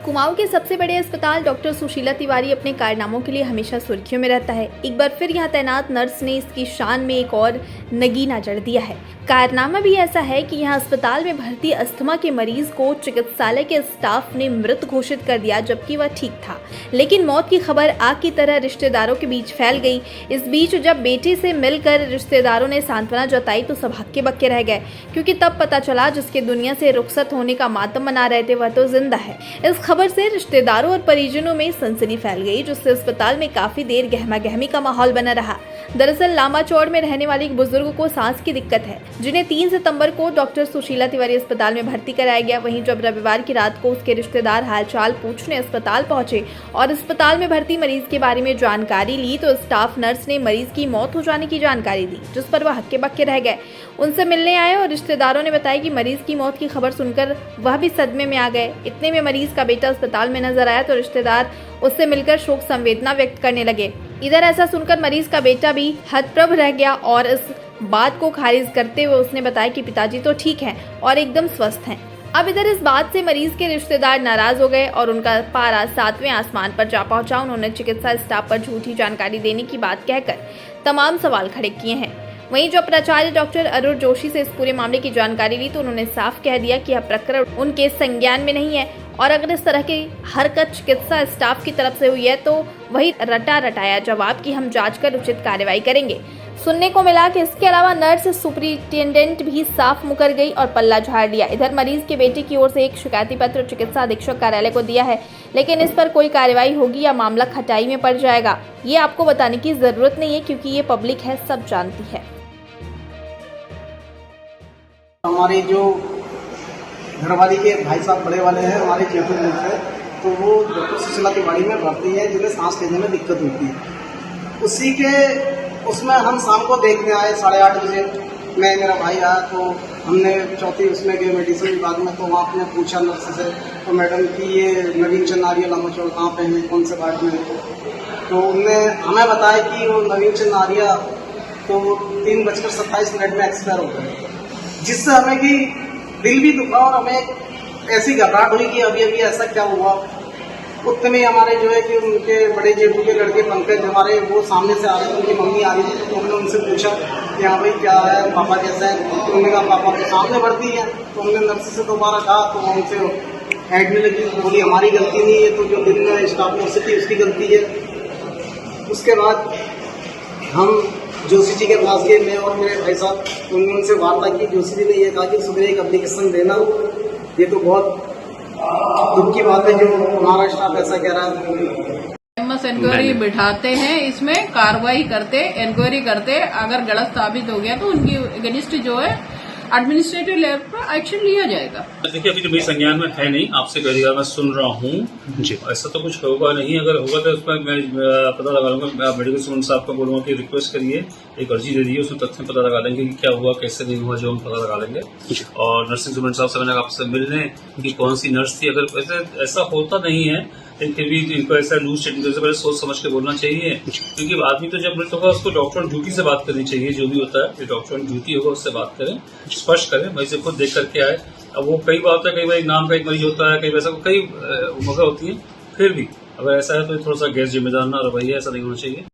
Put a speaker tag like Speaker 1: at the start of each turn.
Speaker 1: कुमाऊं के सबसे बड़े अस्पताल डॉक्टर सुशीला तिवारी अपने कारनामों के लिए हमेशा सुर्खियों में रहता है। एक बार फिर यहां तैनात नर्स ने इसकी शान में एक और नगीना जड़ दिया है। कारनामा भी ऐसा है कि यहां अस्पताल में भर्ती अस्थमा के मरीज को चिकित्सालय के स्टाफ ने मृत घोषित कर दिया, जबकि वह ठीक था। लेकिन मौत की खबर आग की तरह रिश्तेदारों के बीच फैल गई। इस बीच जब बेटे से मिलकर रिश्तेदारों ने सांत्वना जताई तो सब हक्के बक्के रह गए, क्योंकि तब पता चला जिसके दुनिया से रुखसत होने का मातम मना रहे थे वह तो जिंदा है। इस खबर से रिश्तेदारों और परिजनों में सनसनी फैल गई, जिससे अस्पताल में काफी देर गहमा गहमी का माहौल बना रहा। दरअसल लामाचौड़ में रहने वाले एक बुजुर्ग को सांस की दिक्कत है, जिन्हें 3 सितंबर को डॉक्टर सुशीला तिवारी अस्पताल में भर्ती कराया गया। वहीं जब रविवार की रात को उसके रिश्तेदार हालचाल पूछने अस्पताल पहुंचे और अस्पताल में भर्ती मरीज के बारे में जानकारी ली तो स्टाफ नर्स ने मरीज की मौत हो जाने की जानकारी दी, जिस पर वह हक्के बक्के रह गए। उनसे मिलने आए और रिश्तेदारों ने बताया कि मरीज की मौत की खबर सुनकर वह भी सदमे में आ गए। इतने में मरीज का बेटा अस्पताल में नजर आया तो रिश्तेदार उससे मिलकर शोक संवेदना व्यक्त करने लगे। इधर ऐसा सुनकर मरीज का बेटा भी हतप्रभ रह गया और इस बात को खारिज करते हुए उसने बताया कि पिताजी तो ठीक हैं और एकदम स्वस्थ हैं। अब इधर इस बात से मरीज के रिश्तेदार नाराज हो गए और उनका पारा 7वें आसमान पर जा पहुंचा। उन्होंने चिकित्सा स्टाफ पर झूठी जानकारी देने की बात कहकर तमाम सवाल खड़े किए हैं। वहीं जो प्राचार्य डॉक्टर अरुण जोशी से इस पूरे मामले की जानकारी ली तो उन्होंने साफ कह दिया कि यह प्रकरण उनके संज्ञान में नहीं है और अगर इस तरह की हरकत चिकित्सा स्टाफ की तरफ से हुई है तो वही रटा रटाया जवाब की हम जांच कर उचित कार्रवाई करेंगे। सुनने को मिला कि इसके अलावा नर्स सुपरिटेंडेंट भी साफ मुकर गई और पल्ला झाड़ लिया। इधर मरीज के बेटे की ओर से एक शिकायती पत्र चिकित्सा अधीक्षक कार्यालय को दिया है, लेकिन इस पर कोई कार्रवाई होगी या मामला खटाई में पड़ जाएगा, ये आपको बताने की जरूरत नहीं है, क्योंकि ये पब्लिक है, सब जानती है।
Speaker 2: हमारे जो घरवाली के भाई साहब बड़े वाले हैं हमारे जयपुर से, तो वो डॉक्टर सुशीला तिवारी में भर्ती है, जिन्हें सांस लेने में दिक्कत होती है। उसी के उसमें हम शाम को देखने आए 8:30 बजे। मैं मेरा भाई आया तो हमने चौथी उसमें गए मेडिसिन विभाग में, तो वहाँ आपने पूछा नर्स से तो मैडम कि ये नवीन चंद आर्य लामाचौड़ कहाँ पे हैं, कौन से वार्ड में, तो उनने हमें बताया कि वो नवीन चंद आर्य तो 3:27 में एक्सपायर हो गए, जिससे हमें कि दिल भी दुखा और हमें ऐसी घबराहट हुई कि अभी अभी ऐसा क्या हुआ। उतने में हमारे जो है कि उनके बड़े जेबू के लड़के पंकज हमारे वो सामने से आ रहे थे, उनकी मम्मी आ रही थी, तो हमने उनसे पूछा कि हाँ भाई क्या है, पापा कैसे हैं, तो उन्होंने कहा पापा के सामने भर्ती है। तो हमने नर्स से दोबारा कहा तो वो उनसे हेड में लगी, बोली हमारी गलती नहीं है, तो जो दिन में स्टाफ नर्स थी उसकी गलती है। उसके बाद हम जोशी जी के पास गए, मैं और मेरे भाई साहब, उन्होंने उनसे वार्ता की। जोशी जी ने यह कहा कि सुबह एक एप्लीकेशन देना, ये तो बहुत दुख की बात है जो हमारा स्टाफ ऐसा कह रहा है।
Speaker 3: इंक्वायरी बिठाते हैं, इसमें कार्रवाई करते, इंक्वायरी करते, अगर गलत साबित हो गया तो उनकी अगेंस्ट जो है एडमिनिस्ट्रेटिव लेवल पर एक्शन लिया जाएगा।
Speaker 4: देखिए अभी तो मेरे संज्ञान में है नहीं, आपसे पहली बार मैं सुन रहा हूँ जी। ऐसा तो कुछ होगा नहीं, अगर होगा तो उसमें मैं पता लगा लूंगा। मेडिकल स्टूडेंट साहब को बोलूंगा कि रिक्वेस्ट करिए, एक अर्जी दे दीजिए, उसमें तथ्य पता लगा लेंगे कि क्या हुआ कैसे नहीं हुआ, जो हम पता लगा लेंगे। और नर्सिंग स्टूडेंट साहब से मैंने आपसे मिलने कि कौन सी नर्स थी, अगर ऐसा होता नहीं है लेकिन फिर भी इनको ऐसा लूज स्टेटमेंट से पहले सोच समझ के बोलना चाहिए, क्योंकि आदमी तो जब मृत होगा उसको डॉक्टर ऑन ड्यूटी से बात करनी चाहिए। जो भी होता है डॉक्टर ऑन ड्यूटी होगा उससे बात करें, स्पष्ट करें, वही से खुद देख करके आए। अब वो कई बार होता है, कई बार एक नाम का एक मरीज होता है, कई वैसा कई मगर होती है, फिर भी अगर ऐसा है तो थोड़ा सा गैर जिम्मेदार ना रवैया, ऐसा नहीं होना चाहिए।